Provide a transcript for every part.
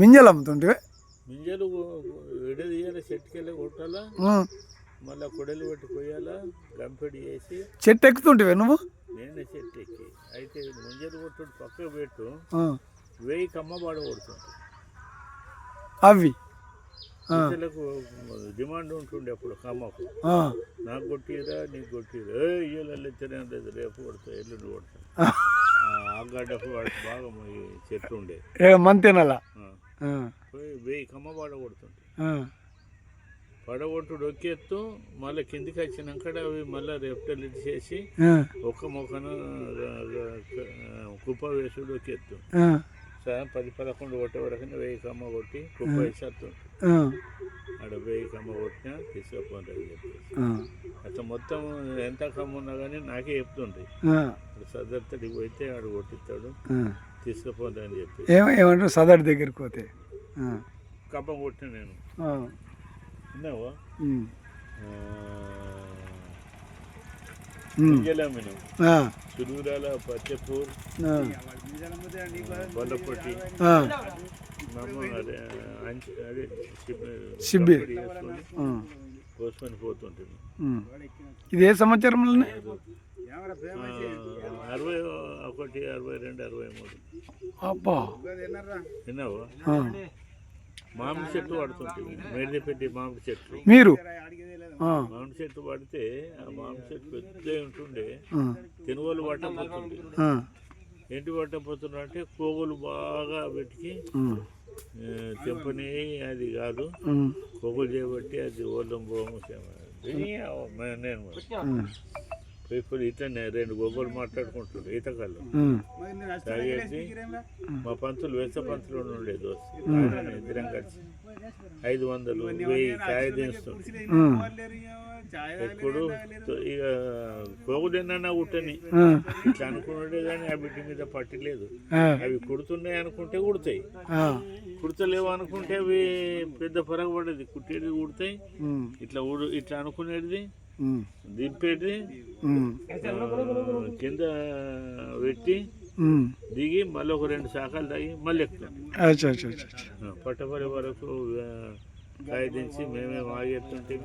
మింజలు అమ్ముతుంటే మింజలు విడదీయాలి, చెట్టుకెళ్ళి కొట్టాలా, మళ్ళీ కొడలు పెట్టి పోయాలా, గంపెడి చేసి చెట్టు ఎక్కుతుంటివే నువ్వు? నేను చెట్టు ఎక్కి అయితే ముంజలు కొట్టుడు పక్కకు పెట్టు 1000 కమ్మ పాడ కొడుతుంది. అవి పిల్లలకు డిమాండ్ ఉంటుండే అప్పుడు కమ్మకు. నాకు కొట్టిరా నీకు కొట్టిరా ఇయ్యాలి లేదు, రేపు కొడతా ఎల్లుండి కొడతా. ఆ గడ్డకు బాగా చెట్టు ఉండే మంతేనలా 1000 కమ్మ పాడ కొడుతుంటే పడగొట్టుడు ఒక్కెత్తు. మళ్ళీ కిందికి వచ్చినాక అవి మళ్ళీ రెప్టల్ చేసి ఒక్క మొక్కన కుప్ప వేసుడు ఒక్కెత్తు. 10-11 కొట్టే వరకు 1000 కమ్మ కొట్టి కుప్ప వేసి వస్తుంది. ఆడ 1000 కమ్మ కొట్టినా తీసుకుపోతుంది చెప్పేసి అట్లా మొత్తం ఎంత కమ్మ ఉన్నా కానీ నాకే చెప్తుండ్రి. సదర్తడికి పోతే ఆడు కొట్టిస్తాడు తీసుకుపోతా అని చెప్పి ఏమంటారు సదర్ దగ్గరికి పోతే కప్ప కొట్టిన నేను విన్నావా ఇంజలమ్మిను సురూరాల పచ్చపూర్ బొల్లపట్టి కోసుకొని పోతుంటుంది. ఇది ఏ సంవత్సరంలో? 61, 62, 63. అబ్బా విన్నావా? మామిడి చెట్లు పడుతుంటుంది, మేడిపెట్టి మామిడి చెట్లు. మీరు మామిడి చెట్లు పడితే ఆ మామిడి చెట్లు పెద్ద ఉంటుండే తెనుగోలు పట్టపోతుంది. ఏంటి పట్టపోతున్నా అంటే కోగులు బాగా పెట్టి తెంపని అది కాదు, కోగులు చేయబట్టి అది ఓళ్ళం బోము నేను ఇప్పుడు ఇట్లనే 2 గొగ్గలు మాట్లాడుకుంటుండే ఈతకాళ్ళు తాగేసి మా పంతులు వేస పంతులు ఉండే దోస్తు ఇద్దరం కలిసి 500, 1000 కాయ దించుతుంది. ఎప్పుడు ఇక కోగులేనా ఉట్టని ఇట్లా అనుకున్నాడే కానీ ఆ బిడ్డ మీద పట్టి లేదు. అవి కుడుతున్నాయి అనుకుంటే కుడతాయి, కుడతలేవు అనుకుంటే అవి పెద్ద పరగబడేది కుట్టేది కుడతాయి. ఇట్లా ఇట్లా అనుకునేది దింపేది కింద పెట్టి దిగి మళ్ళీ ఒక 2 శాఖలు తాగి మళ్ళీ ఎక్కుతాం. పట్టపడి వరకు కాయ దించి మేమే ఆగేస్తుంటే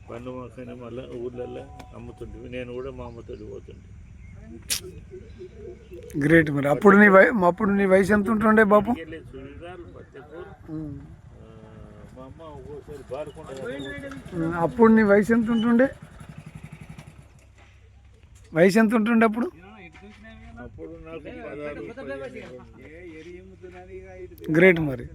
పండు మాకని మళ్ళీ ఊర్లలో అమ్ముతుంటే నేను కూడా మా అమ్మతో పోతుంటే. గ్రేట్. మరి అప్పుడు నీ వయసు ఎంత ఉంటుండే బాబు? సునీరాలు పచ్చపూర్ మా అమ్మ ఒక్కోసారి బారుకుంటే. అప్పుడు నీ వయసు ఎంత ఉంటుండే? వయసు ఎంత ఉంటుండే అప్పుడు? అప్పుడు నాకు 16. గ్రేట్ మరి.